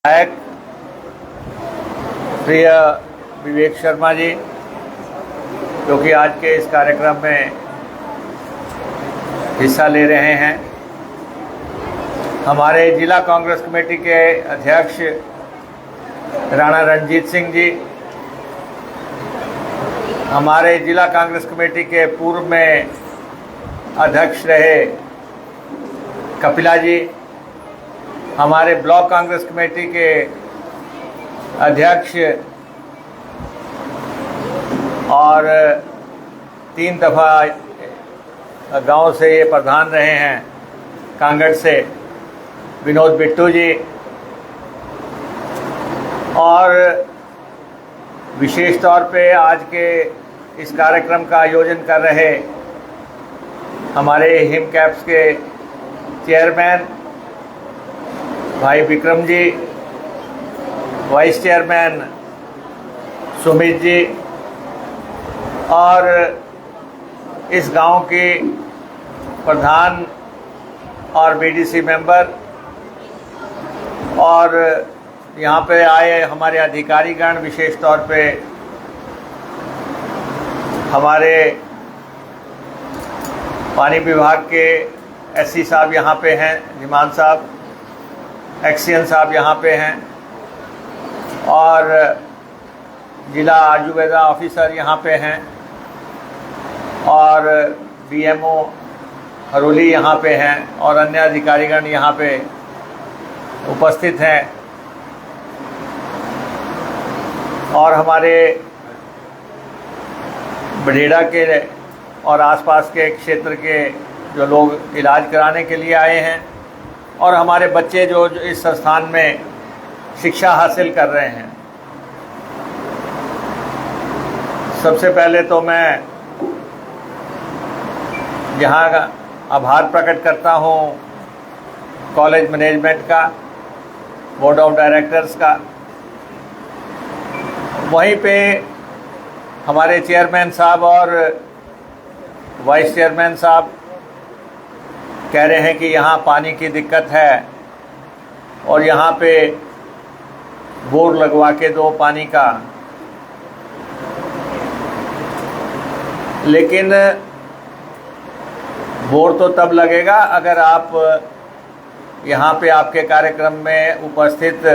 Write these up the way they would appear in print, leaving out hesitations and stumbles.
विधायक प्रिय विवेक शर्मा जी, जो कि आज के इस कार्यक्रम में हिस्सा ले रहे हैं, हमारे जिला कांग्रेस कमेटी के अध्यक्ष राणा रणजीत सिंह जी, हमारे जिला कांग्रेस कमेटी के पूर्व में अध्यक्ष रहे कपिला जी, हमारे ब्लॉक कांग्रेस कमेटी के अध्यक्ष और 3 दफ़ा गांव से ये प्रधान रहे हैं कांगड़ से विनोद बिट्टू जी, और विशेष तौर पे आज के इस कार्यक्रम का आयोजन कर रहे हमारे हिम कैप्स के चेयरमैन भाई विक्रम जी, वाइस चेयरमैन सुमित जी, और इस गांव के प्रधान और बीडीसी मेंबर, और यहाँ पे आए हमारे अधिकारीगण, विशेष तौर पे हमारे पानी विभाग के एससी साहब यहाँ पे हैं, निमान साहब, एक्सियन साहब यहाँ पे हैं, और जिला आयुर्वेदा ऑफिसर यहाँ पे हैं, और बीएमओ हरोली यहाँ पे हैं, और अन्य अधिकारीगण यहाँ पे उपस्थित हैं, और हमारे बढेड़ा के और आसपास के क्षेत्र के जो लोग इलाज कराने के लिए आए हैं, और हमारे बच्चे जो इस संस्थान में शिक्षा हासिल कर रहे हैं। सबसे पहले तो मैं यहाँ आभार प्रकट करता हूँ कॉलेज मैनेजमेंट का, बोर्ड ऑफ डायरेक्टर्स का, वहीं पे हमारे चेयरमैन साहब और वाइस चेयरमैन साहब कह रहे हैं कि यहाँ पानी की दिक्कत है और यहाँ पे बोर लगवा के दो पानी का, लेकिन बोर तो तब लगेगा अगर आप यहाँ पे आपके कार्यक्रम में उपस्थित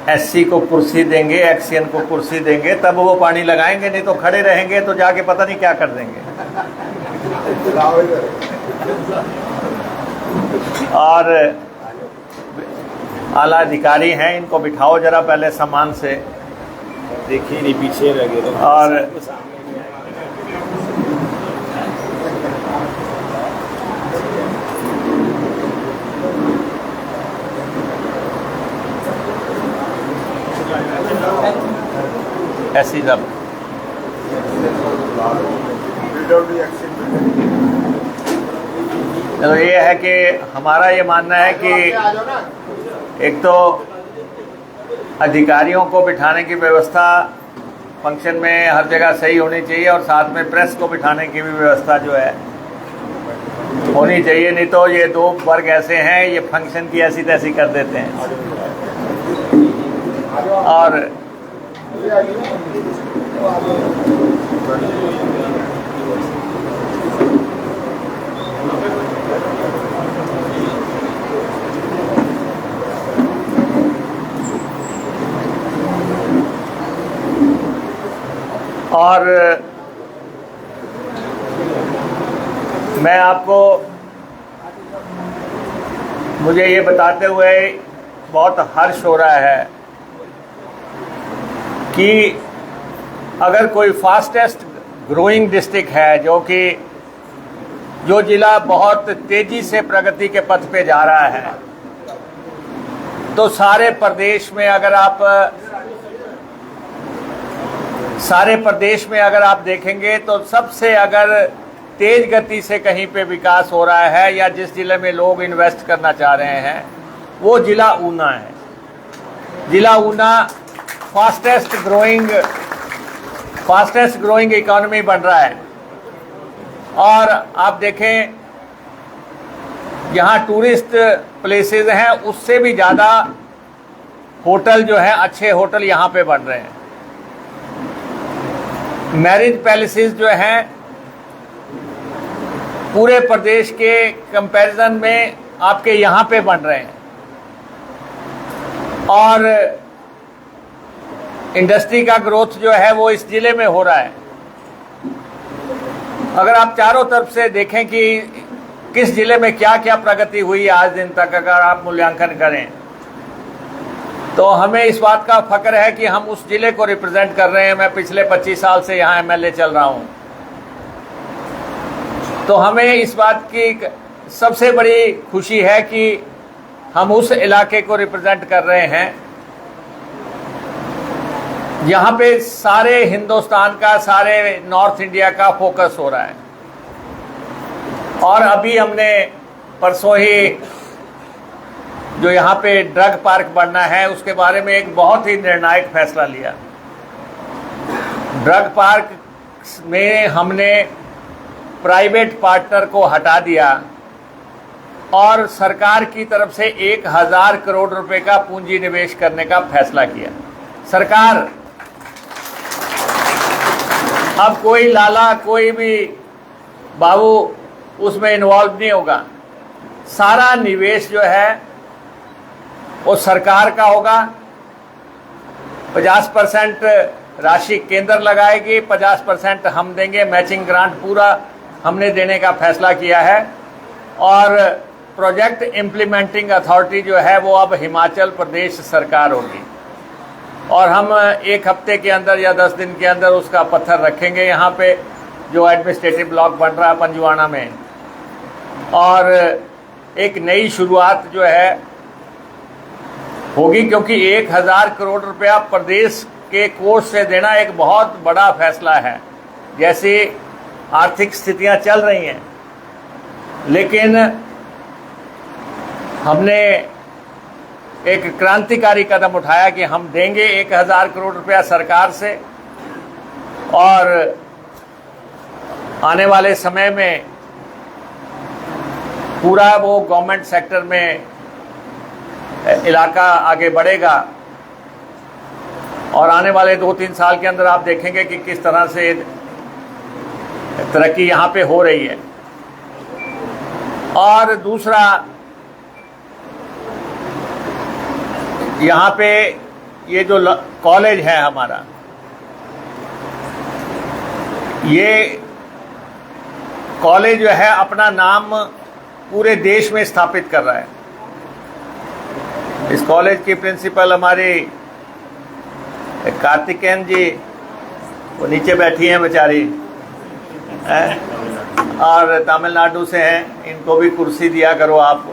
एससी को कुर्सी देंगे, एक्सियन को कुर्सी देंगे, तब वो पानी लगाएंगे, नहीं तो खड़े रहेंगे तो जाके पता नहीं क्या कर देंगे। और आला अधिकारी हैं, इनको बिठाओ जरा पहले सामान से, देखिए नहीं पीछे लगे तो। और ऐसी सब तो ये है कि हमारा ये मानना है कि एक तो अधिकारियों को बिठाने की व्यवस्था फंक्शन में हर जगह सही होनी चाहिए, और साथ में प्रेस को बिठाने की भी व्यवस्था जो है होनी चाहिए, नहीं तो ये 2 वर्ग ऐसे हैं, ये फंक्शन की ऐसी तैसी कर देते हैं। और मैं आपको, मुझे ये बताते हुए बहुत हर्ष हो रहा है कि अगर कोई फास्टेस्ट ग्रोइंग डिस्ट्रिक्ट है, जो जिला बहुत तेजी से प्रगति के पथ पे जा रहा है, तो सारे प्रदेश में अगर आप देखेंगे तो सबसे अगर तेज गति से कहीं पे विकास हो रहा है, या जिस जिले में लोग इन्वेस्ट करना चाह रहे हैं, वो जिला ऊना है। जिला ऊना फास्टेस्ट ग्रोइंग इकोनॉमी बन रहा है। और आप देखें यहाँ टूरिस्ट प्लेसेस हैं, उससे भी ज़्यादा होटल जो है, अच्छे होटल यहाँ पे बन रहे हैं। मैरिज पैलेसेस जो हैं पूरे प्रदेश के कंपैरिजन में आपके यहाँ पे बन रहे हैं, और इंडस्ट्री का ग्रोथ जो है वो इस जिले में हो रहा है। अगर आप चारों तरफ से देखें कि किस जिले में क्या क्या प्रगति हुई है आज दिन तक, अगर आप मूल्यांकन करें, तो हमें इस बात का फक्र है कि हम उस जिले को रिप्रेजेंट कर रहे हैं। मैं पिछले 25 साल से यहाँ एमएलए चल रहा हूँ, तो हमें इस बात की सबसे बड़ी खुशी है कि हम उस इलाके को रिप्रेजेंट कर रहे हैं। यहाँ पे सारे हिंदुस्तान का, सारे नॉर्थ इंडिया का फोकस हो रहा है। और अभी हमने परसों ही जो यहाँ पे ड्रग पार्क बनना है उसके बारे में एक बहुत ही निर्णायक फैसला लिया। ड्रग पार्क में हमने प्राइवेट पार्टनर को हटा दिया और सरकार की तरफ से 1000 करोड़ रुपए का पूंजी निवेश करने का फैसला किया। सरकार, अब कोई लाला, कोई भी बाबू उसमें इन्वॉल्व नहीं होगा। सारा निवेश जो है वो सरकार का होगा। 50% राशि केंद्र लगाएगी, 50% हम देंगे। मैचिंग ग्रांट पूरा हमने देने का फैसला किया है। और प्रोजेक्ट इम्प्लीमेंटिंग अथॉरिटी जो है वो अब हिमाचल प्रदेश सरकार होगी, और हम 1 हफ्ते के अंदर या 10 दिन के अंदर उसका पत्थर रखेंगे यहाँ पे जो एडमिनिस्ट्रेटिव ब्लॉक बन रहा है पंजवाना में। और एक नई शुरुआत जो है होगी, क्योंकि 1000 करोड़ रुपया प्रदेश के कोष से देना एक बहुत बड़ा फैसला है। जैसे आर्थिक स्थितियां चल रही हैं, लेकिन हमने एक क्रांतिकारी कदम उठाया कि हम देंगे 1000 करोड़ रुपया सरकार से, और आने वाले समय में पूरा वो गवर्नमेंट सेक्टर में इलाका आगे बढ़ेगा। और आने वाले 2-3 साल के अंदर आप देखेंगे कि किस तरह से तरक्की यहाँ पे हो रही है। और दूसरा, यहाँ पे ये जो कॉलेज है हमारा, ये कॉलेज जो है अपना नाम पूरे देश में स्थापित कर रहा है। इस कॉलेज की प्रिंसिपल हमारी कार्तिकेयन जी, वो नीचे बैठी हैं बेचारी, और तमिलनाडु से हैं। इनको भी कुर्सी दिया करो आप,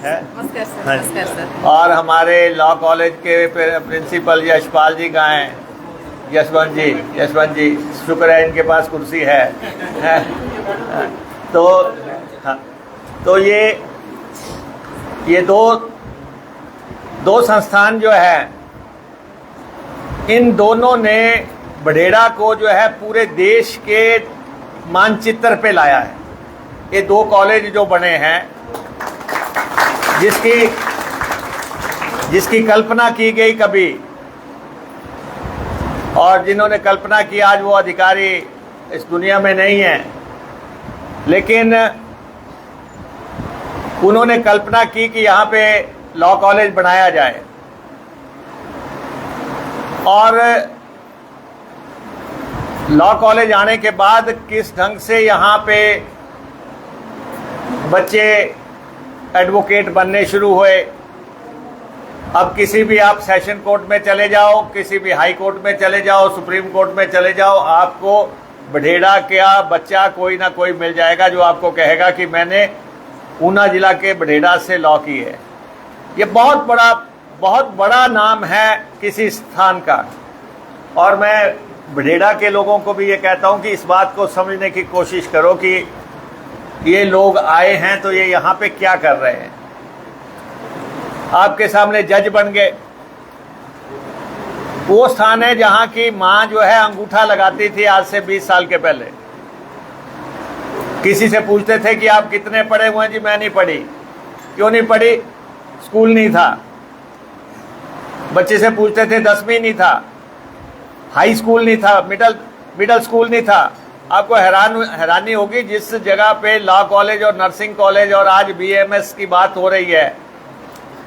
है। नमस्कार सर। नमस्कार सर। और हमारे लॉ कॉलेज के प्रिंसिपल यशपाल जी कहाँ हैं? यशवंत जी, शुक्र है इनके पास कुर्सी है। तो हाँ, तो ये दो संस्थान जो है, इन दोनों ने बढेड़ा को जो है पूरे देश के मानचित्र पे लाया है। ये 2 कॉलेज जो बने हैं, जिसकी कल्पना की गई कभी, और जिन्होंने कल्पना की आज वो अधिकारी इस दुनिया में नहीं है, लेकिन उन्होंने कल्पना की कि यहाँ पे लॉ कॉलेज बनाया जाए। और लॉ कॉलेज आने के बाद किस ढंग से यहाँ पे बच्चे एडवोकेट बनने शुरू हुए। अब किसी भी आप सेशन कोर्ट में चले जाओ, किसी भी हाई कोर्ट में चले जाओ, सुप्रीम कोर्ट में चले जाओ, आपको बढेड़ा का बच्चा कोई ना कोई मिल जाएगा जो आपको कहेगा कि मैंने ऊना जिला के बढेड़ा से लॉ की है। ये बहुत बड़ा नाम है किसी स्थान का। और मैं बढेड़ा के लोगों को भी ये कहता हूँ कि इस बात को समझने की कोशिश करो कि ये लोग आए हैं तो ये यहाँ पे क्या कर रहे हैं। आपके सामने जज बन गए। वो स्थान है जहाँ की माँ जो है अंगूठा लगाती थी आज से 20 साल के पहले। किसी से पूछते थे कि आप कितने पढ़े हुए हैं? जी मैं नहीं पढ़ी। क्यों नहीं पढ़ी? स्कूल नहीं था। बच्चे से पूछते थे 10वीं नहीं था, हाई स्कूल नहीं था, मिडल स्कूल नहीं था। आपको हैरानी होगी जिस जगह पे लॉ कॉलेज और नर्सिंग कॉलेज और आज BAMS की बात हो रही है,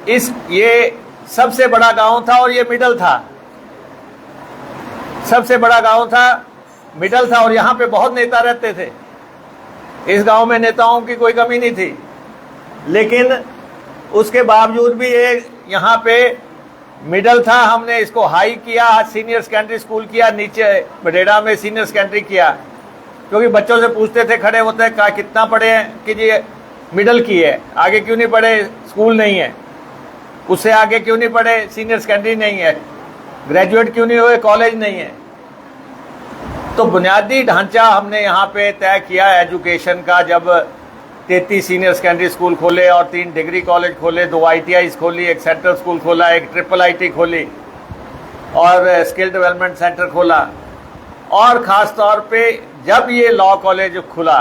ये सबसे बड़ा गांव था और ये मिडल था, सबसे बड़ा गांव था, मिडल था, और यहाँ पे बहुत नेता रहते थे। इस गांव में नेताओं की कोई कमी नहीं थी, लेकिन उसके बावजूद भी ये यहाँ पे मिडल था। हमने इसको हाई किया, आज सीनियर सेकेंडरी स्कूल किया, नीचे बडेड़ा में सीनियर सेकेंडरी किया, क्योंकि बच्चों से पूछते थे, खड़े होते हैं, कहा कितना पढ़े हैं कि जी मिडल की है, आगे क्यों नहीं पढ़े, स्कूल नहीं है, उससे आगे क्यों नहीं पढ़े, सीनियर सेकेंडरी नहीं है, ग्रेजुएट क्यों नहीं हुए, कॉलेज नहीं है। तो बुनियादी ढांचा हमने यहाँ पे तय किया एजुकेशन का, जब 33 सीनियर सेकेंडरी स्कूल खोले और 3 डिग्री कॉलेज खोले, 2 ITIs खोली, एक सेंट्रल स्कूल खोला, एक IIIT खोली और स्किल डेवलपमेंट सेंटर खोला। और ख़ास तौर पे जब ये लॉ कॉलेज खुला,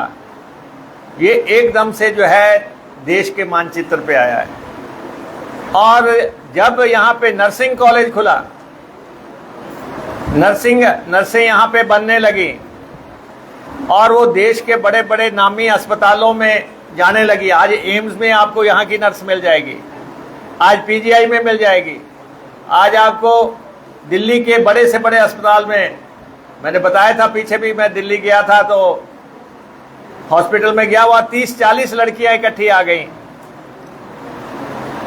ये एकदम से जो है देश के मानचित्र पे आया है। और जब यहाँ पे नर्सिंग कॉलेज खुला, नर्सें यहाँ पे बनने लगी और वो देश के बड़े बड़े नामी अस्पतालों में जाने लगी। आज एम्स में आपको यहाँ की नर्स मिल जाएगी, आज PGI में मिल जाएगी, आज आपको दिल्ली के बड़े से बड़े अस्पताल में, मैंने बताया था पीछे भी, मैं दिल्ली गया था तो हॉस्पिटल में गया, वहाँ 30-40 लड़कियाँ इकट्ठी आ गई।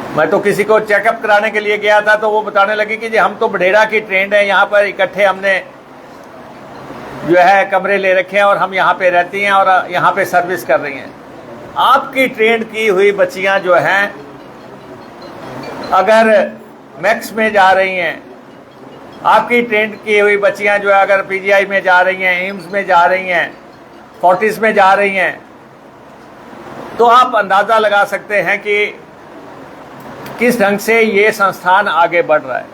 मैं तो किसी को चेकअप कराने के लिए गया था तो वो बताने लगी कि जी हम तो बडेड़ा की ट्रेंड है, यहाँ पर इकट्ठे हमने जो है कमरे ले रखे हैं और हम यहाँ पे रहती हैं और यहाँ पे सर्विस कर रही हैं। आपकी ट्रेंड की हुई बच्चियाँ जो हैं, अगर मैक्स में जा रही हैं, आपकी ट्रेंड की हुई बच्चियाँ जो है अगर PGI में जा रही हैं, एम्स में जा रही हैं, फोर्टिस में जा रही हैं, तो आप अंदाज़ा लगा सकते हैं कि किस ढंग से ये संस्थान आगे बढ़ रहा है।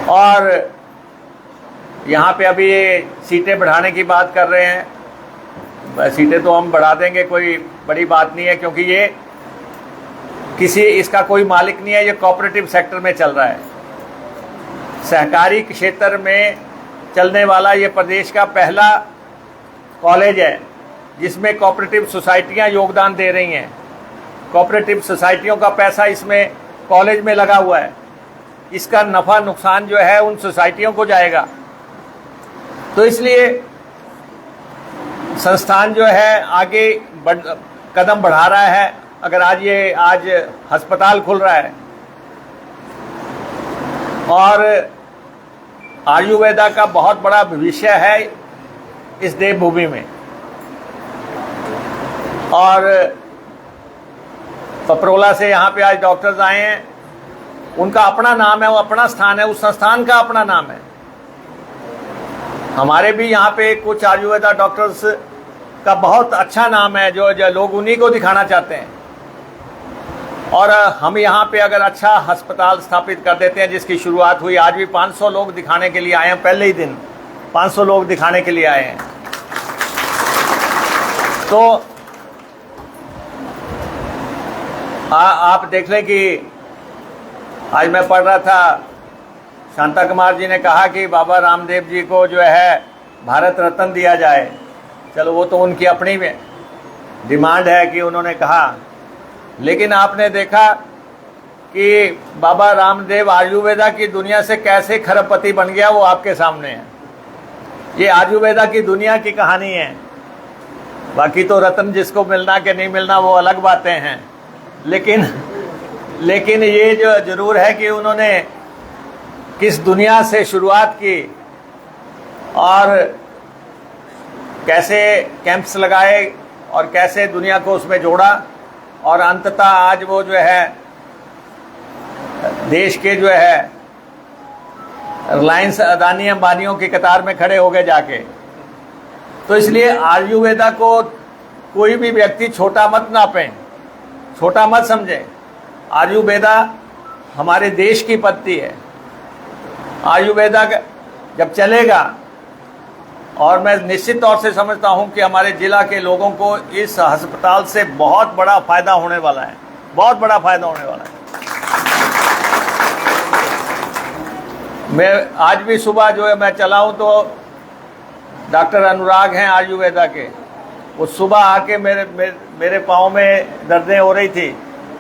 और यहाँ पे अभी ये सीटें बढ़ाने की बात कर रहे हैं, सीटें तो हम बढ़ा देंगे, कोई बड़ी बात नहीं है, क्योंकि ये इसका कोई मालिक नहीं है, ये कोऑपरेटिव सेक्टर में चल रहा है। सहकारी क्षेत्र में चलने वाला ये प्रदेश का पहला कॉलेज है जिसमें कोऑपरेटिव सोसाइटियाँ योगदान दे रही हैं। कोऑपरेटिव सोसाइटियों का पैसा इसमें कॉलेज में लगा हुआ है, इसका नफ़ा नुकसान जो है उन सोसाइटियों को जाएगा। तो इसलिए संस्थान जो है आगे कदम बढ़ा रहा है। अगर आज अस्पताल खुल रहा है और आयुर्वेदा का बहुत बड़ा भविष्य है इस देवभूमि में, और पपरोला से यहाँ पे आज डॉक्टर्स आए हैं, उनका अपना नाम है, वो अपना स्थान है, उस संस्थान का अपना नाम है। हमारे भी यहाँ पे कुछ आयुर्वेदा डॉक्टर्स का बहुत अच्छा नाम है, जो लोग उन्हीं को दिखाना चाहते हैं। और हम यहाँ पे अगर अच्छा अस्पताल स्थापित कर देते हैं, जिसकी शुरुआत हुई, आज भी 500 लोग दिखाने के लिए आए हैं, पहले ही दिन 500 लोग दिखाने के लिए आए हैं। तो आप देख लें कि आज मैं पढ़ रहा था, शांता कुमार जी ने कहा कि बाबा रामदेव जी को जो है भारत रत्न दिया जाए। चलो वो तो उनकी अपनी डिमांड है कि उन्होंने कहा, लेकिन आपने देखा कि बाबा रामदेव आयुर्वेदा की दुनिया से कैसे खरबपति बन गया, वो आपके सामने है। ये आयुर्वेदा की दुनिया की कहानी है। बाकी तो रत्न जिसको मिलना कि नहीं मिलना वो अलग बातें हैं, लेकिन ये जो जरूर है कि उन्होंने किस दुनिया से शुरुआत की और कैसे कैंप्स लगाए और कैसे दुनिया को उसमें जोड़ा, और अंततः आज वो जो है देश के जो है रिलायंस अदानी अंबानियों की कतार में खड़े हो गए जाके। तो इसलिए आयुर्वेदा को कोई भी व्यक्ति छोटा मत नापें, छोटा मत समझें। आयुर्वेदा हमारे देश की पत्ती है। आयुर्वेदा जब चलेगा, और मैं निश्चित तौर से समझता हूं कि हमारे ज़िला के लोगों को इस अस्पताल से बहुत बड़ा फ़ायदा होने वाला है, बहुत बड़ा फ़ायदा होने वाला है। मैं आज भी सुबह जो है मैं चला हूँ तो डॉक्टर अनुराग हैं आयुर्वेदा के, वो सुबह आके मेरे पाँव में दर्दें हो रही थी,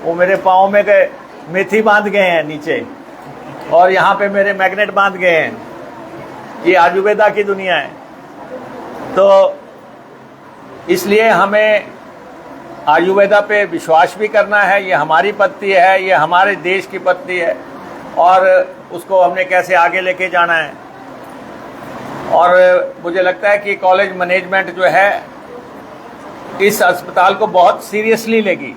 वो मेरे पाँव में गए मेथी बांध गए हैं नीचे, और यहाँ पे मेरे मैग्नेट बांध गए हैं। ये आयुर्वेदा की दुनिया है। तो इसलिए हमें आयुर्वेदा पे विश्वास भी करना है। ये हमारी पद्धति है, ये हमारे देश की पद्धति है, और उसको हमने कैसे आगे लेके जाना है। और मुझे लगता है कि कॉलेज मैनेजमेंट जो है इस अस्पताल को बहुत सीरियसली लेगी,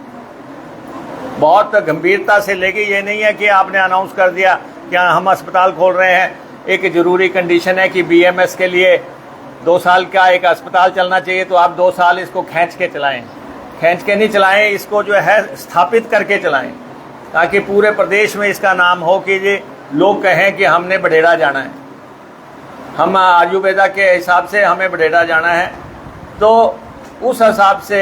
बहुत गंभीरता से लेगी। ये नहीं है कि आपने अनाउंस कर दिया कि हम अस्पताल खोल रहे हैं। एक ज़रूरी कंडीशन है कि बीएमएस के लिए 2 साल का एक अस्पताल चलना चाहिए, तो आप 2 साल इसको खींच के चलाएं, खींच के नहीं चलाएं, इसको जो है स्थापित करके चलाएं, ताकि पूरे प्रदेश में इसका नाम हो कि ये लोग कहें कि हमने बडेड़ा जाना है, हम आयुर्वेदा के हिसाब से हमें बडेड़ा जाना है। तो उस हिसाब से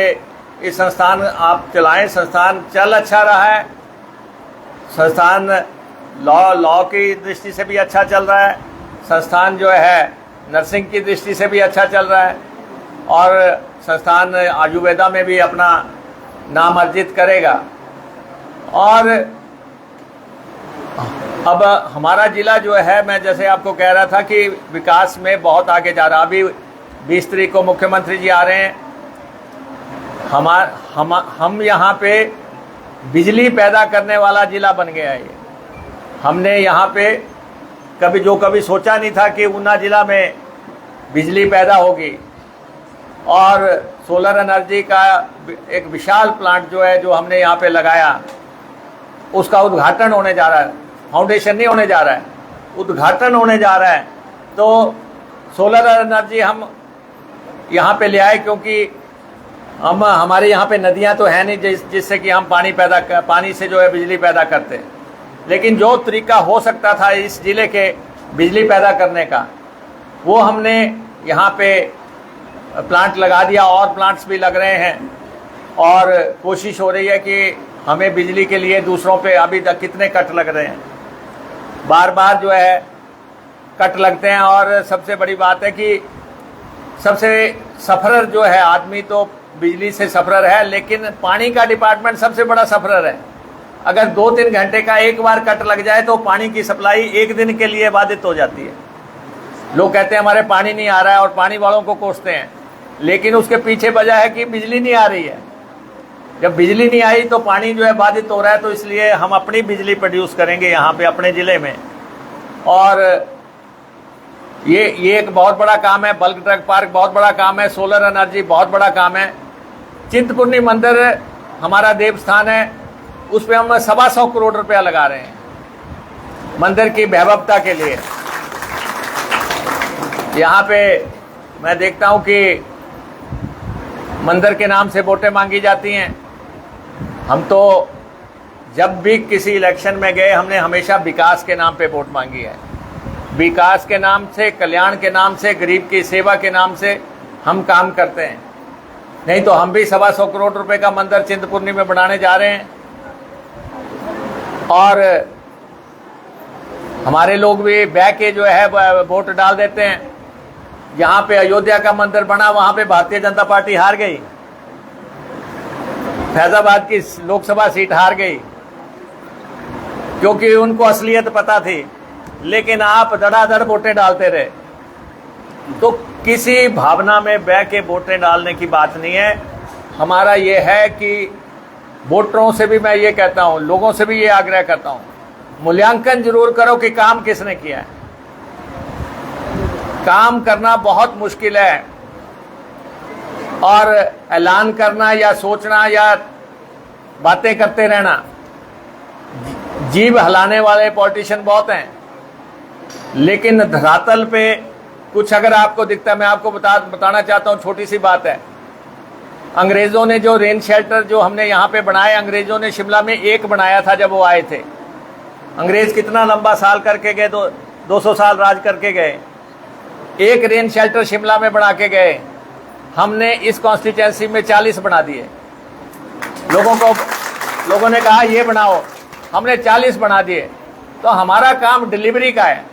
इस संस्थान आप चलाएं। संस्थान चल अच्छा रहा है, संस्थान लॉ की दृष्टि से भी अच्छा चल रहा है, संस्थान जो है नर्सिंग की दृष्टि से भी अच्छा चल रहा है, और संस्थान आयुर्वेदा में भी अपना नाम अर्जित करेगा। और अब हमारा ज़िला जो है, मैं जैसे आपको कह रहा था कि विकास में बहुत आगे जा रहा। अभी 20 तारीख को मुख्यमंत्री जी आ रहे हैं। हम यहाँ पे बिजली पैदा करने वाला ज़िला बन गया है ये। हमने यहाँ पे कभी सोचा नहीं था कि ऊना ज़िला में बिजली पैदा होगी, और सोलर एनर्जी का एक विशाल प्लांट जो है जो हमने यहाँ पे लगाया, उसका उद्घाटन होने जा रहा है। फाउंडेशन नहीं होने जा रहा है, उद्घाटन होने जा रहा है। तो सोलर एनर्जी हम यहाँ पे ले आए, क्योंकि हमारे यहाँ पे नदियाँ तो हैं नहीं जिससे कि हम पानी से जो है बिजली पैदा करते हैं। लेकिन जो तरीका हो सकता था इस ज़िले के बिजली पैदा करने का, वो हमने यहाँ पे प्लांट लगा दिया, और प्लांट्स भी लग रहे हैं, और कोशिश हो रही है कि हमें बिजली के लिए दूसरों पे अभी तक कितने कट लग रहे हैं, बार बार जो है कट लगते हैं। और सबसे बड़ी बात है कि सबसे सफरर जो है आदमी तो बिजली से सफरर है, लेकिन पानी का डिपार्टमेंट सबसे बड़ा सफरर है। अगर 2-3 घंटे का एक बार कट लग जाए तो पानी की सप्लाई 1 दिन के लिए बाधित हो जाती है। लोग कहते हैं हमारे पानी नहीं आ रहा है, और पानी वालों को कोसते हैं, लेकिन उसके पीछे वजह है कि बिजली नहीं आ रही है। जब बिजली नहीं आई तो पानी जो है बाधित हो रहा है। तो इसलिए हम अपनी बिजली प्रोड्यूस करेंगे यहाँ पे अपने ज़िले में, और ये एक बहुत बड़ा काम है। बल्क ड्रग पार्क बहुत बड़ा काम है, सोलर एनर्जी बहुत बड़ा काम है। चिंतपूर्णी मंदिर हमारा देवस्थान है, उस पर हम 125 करोड़ रुपया लगा रहे हैं मंदिर की वैभवता के लिए। यहाँ पे मैं देखता हूँ कि मंदिर के नाम से वोटें मांगी जाती हैं। हम तो जब भी किसी इलेक्शन में गए, हमने हमेशा विकास के नाम पे वोट मांगी है। विकास के नाम से, कल्याण के नाम से, गरीब की सेवा के नाम से हम काम करते हैं। नहीं तो हम भी 125 करोड़ रुपए का मंदिर चिंतपूर्णी में बनाने जा रहे हैं, और हमारे लोग भी बह के जो है वोट डाल देते हैं। यहाँ पे अयोध्या का मंदिर बना, वहाँ पे भारतीय जनता पार्टी हार गई, फैजाबाद की लोकसभा सीट हार गई, क्योंकि उनको असलियत पता थी। लेकिन आप धड़ाधड़ वोटें डालते रहे। तो किसी भावना में बह के वोटें डालने की बात नहीं है। हमारा ये है कि वोटरों से भी मैं ये कहता हूँ, लोगों से भी ये आग्रह करता हूँ, मूल्यांकन जरूर करो कि काम किसने किया है। काम करना बहुत मुश्किल है, और ऐलान करना या सोचना या बातें करते रहना, जीभ हलाने वाले पॉलिटिशियन बहुत हैं। लेकिन धरातल पे कुछ अगर आपको दिखता है, मैं आपको बताना चाहता हूँ, छोटी सी बात है। अंग्रेज़ों ने जो रेन शेल्टर जो हमने यहाँ पे बनाए, अंग्रेज़ों ने शिमला में एक बनाया था जब वो आए थे। अंग्रेज़ कितना लंबा साल करके गए, 200 साल राज करके गए। एक रेन शेल्टर शिमला में बना के गए। हमने इस कॉन्स्टिट्यूंसी में 40 बना दिए। लोगों ने कहा ये बनाओ, हमने 40 बना दिए। तो हमारा काम डिलीवरी का है।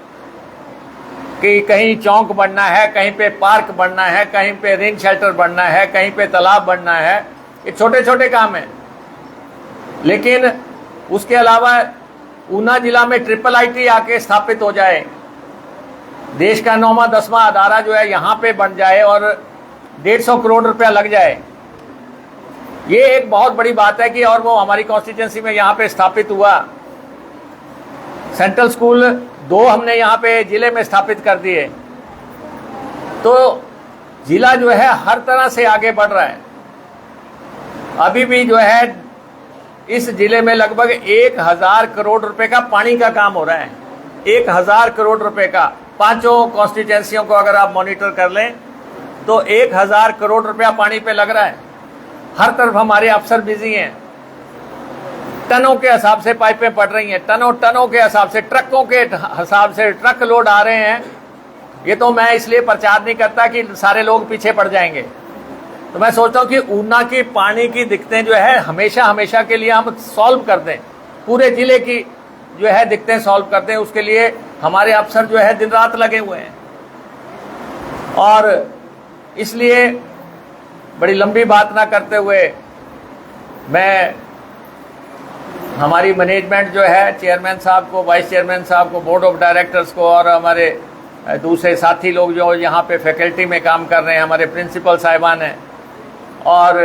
कि कहीं चौक बनना है, कहीं पे पार्क बनना है, कहीं पे रेन शेल्टर बनना है, कहीं पे तालाब बनना है। ये छोटे छोटे काम हैं, लेकिन उसके अलावा ऊना जिला में ट्रिपल आईटी आके स्थापित हो जाए, देश का 9वां 10वां अदारा जो है यहाँ पे बन जाए और 150 करोड़ रुपया लग जाए, ये एक बहुत बड़ी बात है कि और वो हमारी कॉन्स्टिट्यूंसी में यहाँ पे स्थापित हुआ। सेंट्रल स्कूल 2 हमने यहाँ पे जिले में स्थापित कर दिए। तो जिला जो है हर तरह से आगे बढ़ रहा है। अभी भी जो है इस जिले में लगभग 1000 करोड़ रुपए का पानी का काम हो रहा है। 1000 करोड़ रुपए का 5 कॉन्स्टिट्यूंसियों को अगर आप मॉनिटर कर लें तो 1000 करोड़ रुपया पानी पे लग रहा है। हर तरफ हमारे अफसर बिजी हैं। टनों के हिसाब से पाइपें पड़ रही हैं, टनों के हिसाब से, ट्रकों के हिसाब से ट्रक लोड आ रहे हैं। ये तो मैं इसलिए प्रचार नहीं करता कि सारे लोग पीछे पड़ जाएंगे। तो मैं सोचता हूँ कि ऊना की पानी की दिक्कतें जो है हमेशा हमेशा के लिए हम सॉल्व कर दें, पूरे जिले की जो है दिक्कतें सॉल्व कर दें। उसके लिए हमारे अफसर जो है दिन रात लगे हुए हैं। और इसलिए बड़ी लंबी बात ना करते हुए मैं हमारी मैनेजमेंट जो है, चेयरमैन साहब को, वाइस चेयरमैन साहब को, बोर्ड ऑफ डायरेक्टर्स को और हमारे दूसरे साथी लोग जो यहाँ पे फैकल्टी में काम कर रहे हैं, हमारे प्रिंसिपल साहिबान हैं और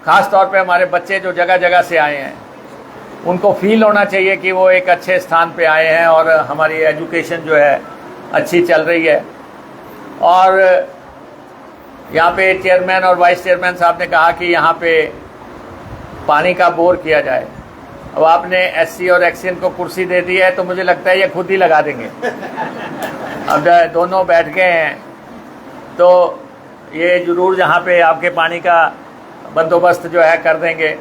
ख़ास तौर पे हमारे बच्चे जो जगह जगह से आए हैं, उनको फील होना चाहिए कि वो एक अच्छे स्थान पे आए हैं और हमारी एजुकेशन जो है अच्छी चल रही है। और यहाँ पे चेयरमैन और वाइस चेयरमैन साहब ने कहा कि यहाँ पे पानी का बोर किया जाए। अब आपने एससी और एक्सियन को कुर्सी दे दी है तो मुझे लगता है ये खुद ही लगा देंगे। अब दोनों बैठ गए हैं तो ये ज़रूर जहाँ पे आपके पानी का बंदोबस्त जो है कर देंगे।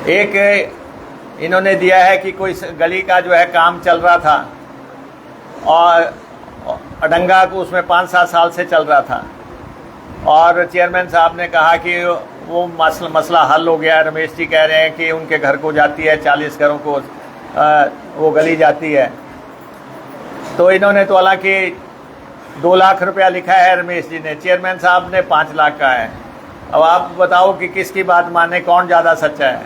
एक इन्होंने दिया है कि कोई गली का जो है काम चल रहा था और अडंगा को उसमें 5-7 साल से चल रहा था और चेयरमैन साहब ने कहा कि वो मसला हल हो गया। रमेश जी कह रहे हैं कि उनके घर को जाती है, 40 घरों को वो गली जाती है। तो इन्होंने तो हालांकि 2 लाख रुपया लिखा है रमेश जी ने, चेयरमैन साहब ने 5 लाख का है। अब आप बताओ कि किसकी बात माने, कौन ज़्यादा सच्चा है।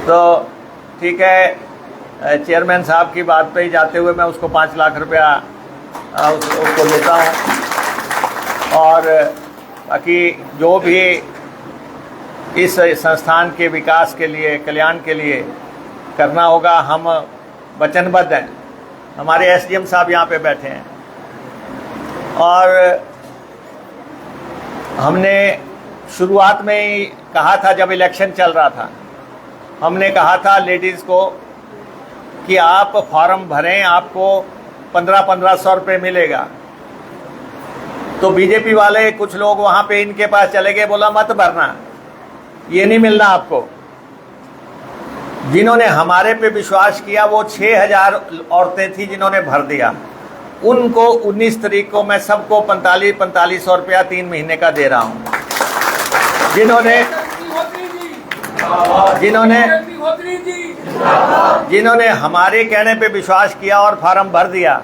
तो ठीक है, चेयरमैन साहब की बात पे ही जाते हुए मैं उसको 5 लाख रुपया उसको लेता हूँ। और बाकी जो भी इस संस्थान के विकास के लिए, कल्याण के लिए करना होगा, हम वचनबद्ध हैं। हमारे एसडीएम साहब यहाँ पे बैठे हैं और हमने शुरुआत में ही कहा था, जब इलेक्शन चल रहा था, हमने कहा था लेडीज़ को कि आप फॉर्म भरें, आपको 1500 रुपये मिलेगा। तो बीजेपी वाले कुछ लोग वहाँ पे इनके पास चले गए, बोला मत भरना, ये नहीं मिलना आपको। जिन्होंने हमारे पे विश्वास किया वो 6000 औरतें थी जिन्होंने भर दिया। उनको 19 तारीख को मैं सबको 4500 रुपया 3 महीने का दे रहा हूँ। जिन्होंने हमारे कहने पे विश्वास किया और फार्म भर दिया,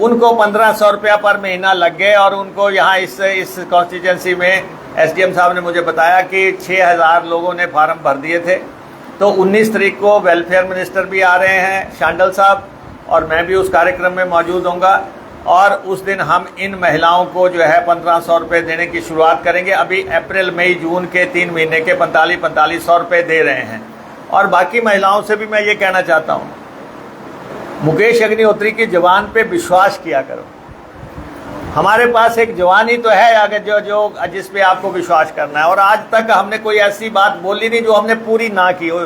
उनको 1500 रुपया पर महीना लग गए। और उनको यहाँ इस कॉन्स्टिट्यूंसी में एसडीएम साहब ने मुझे बताया कि 6000 लोगों ने फार्म भर दिए थे। तो 19 तारीख को वेलफेयर मिनिस्टर भी आ रहे हैं, शांडल साहब, और मैं भी उस कार्यक्रम में मौजूद होऊंगा। और उस दिन हम इन महिलाओं को जो है 1500 रुपये देने की शुरुआत करेंगे। अभी अप्रैल मई जून के 3 महीने के 4500 रुपये दे रहे हैं। और बाकी महिलाओं से भी मैं ये कहना चाहता हूँ, मुकेश अग्निहोत्री की जवान पे विश्वास किया करो। हमारे पास एक जवान ही तो है आगे जो जिस पे आपको विश्वास करना है। और आज तक हमने कोई ऐसी बात बोली नहीं जो हमने पूरी ना की हो।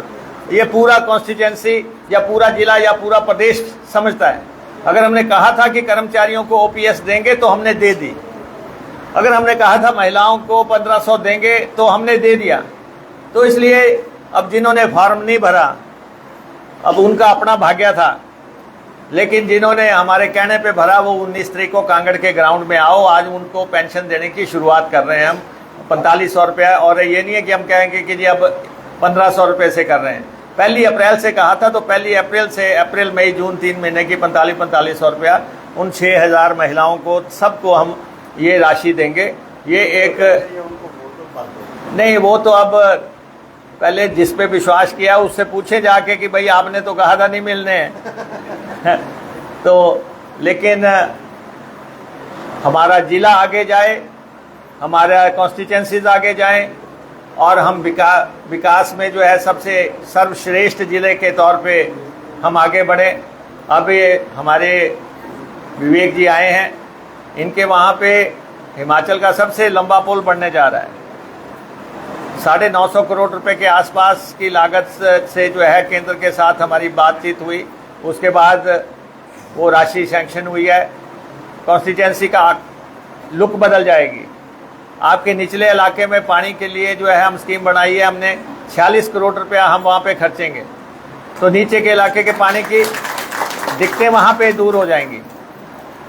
ये पूरा कॉन्स्टिट्यूंसी या पूरा जिला या पूरा प्रदेश समझता है। अगर हमने कहा था कि कर्मचारियों को ओपीएस देंगे तो हमने दे दी। अगर हमने कहा था महिलाओं को 1500 देंगे तो हमने दे दिया। तो इसलिए अब जिन्होंने फॉर्म नहीं भरा, अब उनका अपना भाग्य था, लेकिन जिन्होंने हमारे कहने पे भरा वो 19 तारीख को कांगड़ के ग्राउंड में आओ। आज उनको पेंशन देने की शुरुआत कर रहे हैं हम 4500 रुपया। और ये नहीं है कि हम कहेंगे कि जी अब 1500 रुपये से कर रहे हैं। पहली अप्रैल से कहा था, तो पहली अप्रैल से अप्रैल मई जून 3 महीने की 4500 रुपया उन 6000 महिलाओं को सबको हम ये राशि देंगे। ये एक नहीं, वो तो अब पहले जिस पे विश्वास किया उससे पूछे जाके कि भाई आपने तो कहा था नहीं मिलने तो लेकिन हमारा जिला आगे जाए, हमारा कॉन्स्टिट्यूंसीज आगे जाएं और हम विकास में जो है सबसे सर्वश्रेष्ठ जिले के तौर पे हम आगे बढ़ें। अब ये हमारे विवेक जी आए हैं, इनके वहाँ पे हिमाचल का सबसे लंबा पुल बनने जा रहा है। 950 करोड़ रुपए के आसपास की लागत से जो है केंद्र के साथ हमारी बातचीत हुई, उसके बाद वो राशि सैंक्शन हुई है। कॉन्स्टिट्यूंसी का लुक बदल जाएगी। आपके निचले इलाके में पानी के लिए जो है हम स्कीम बनाई है, हमने 46 करोड़ रुपया हम वहाँ पे खर्चेंगे, तो नीचे के इलाके के पानी की दिक्कतें वहाँ पे दूर हो जाएंगी।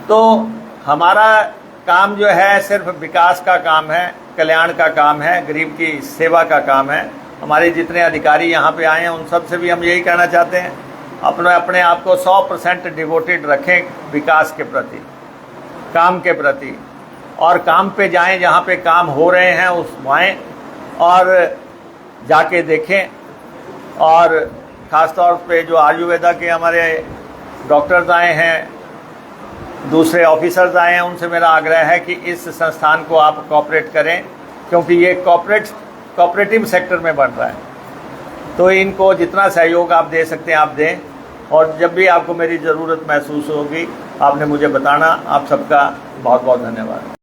तो हमारा काम जो है सिर्फ विकास का काम है, कल्याण का काम है, गरीब की सेवा का काम है। हमारे जितने अधिकारी यहाँ पे आए हैं उन सब से भी हम यही कहना चाहते हैं, अपने आप को 100% डिवोटेड रखें विकास के प्रति, काम के प्रति, और काम पे जाएं, जहाँ पे काम हो रहे हैं उस आएँ और जाके देखें। और ख़ास तौर पे जो आयुर्वेदा के हमारे डॉक्टर्स आए हैं, दूसरे ऑफिसर्स आए हैं, उनसे मेरा आग्रह है कि इस संस्थान को आप कोऑपरेट करें, क्योंकि ये कोऑपरेटिव सेक्टर में बन रहा है। तो इनको जितना सहयोग आप दे सकते हैं आप दें, और जब भी आपको मेरी ज़रूरत महसूस होगी आपने मुझे बताना। आप सबका बहुत बहुत धन्यवाद।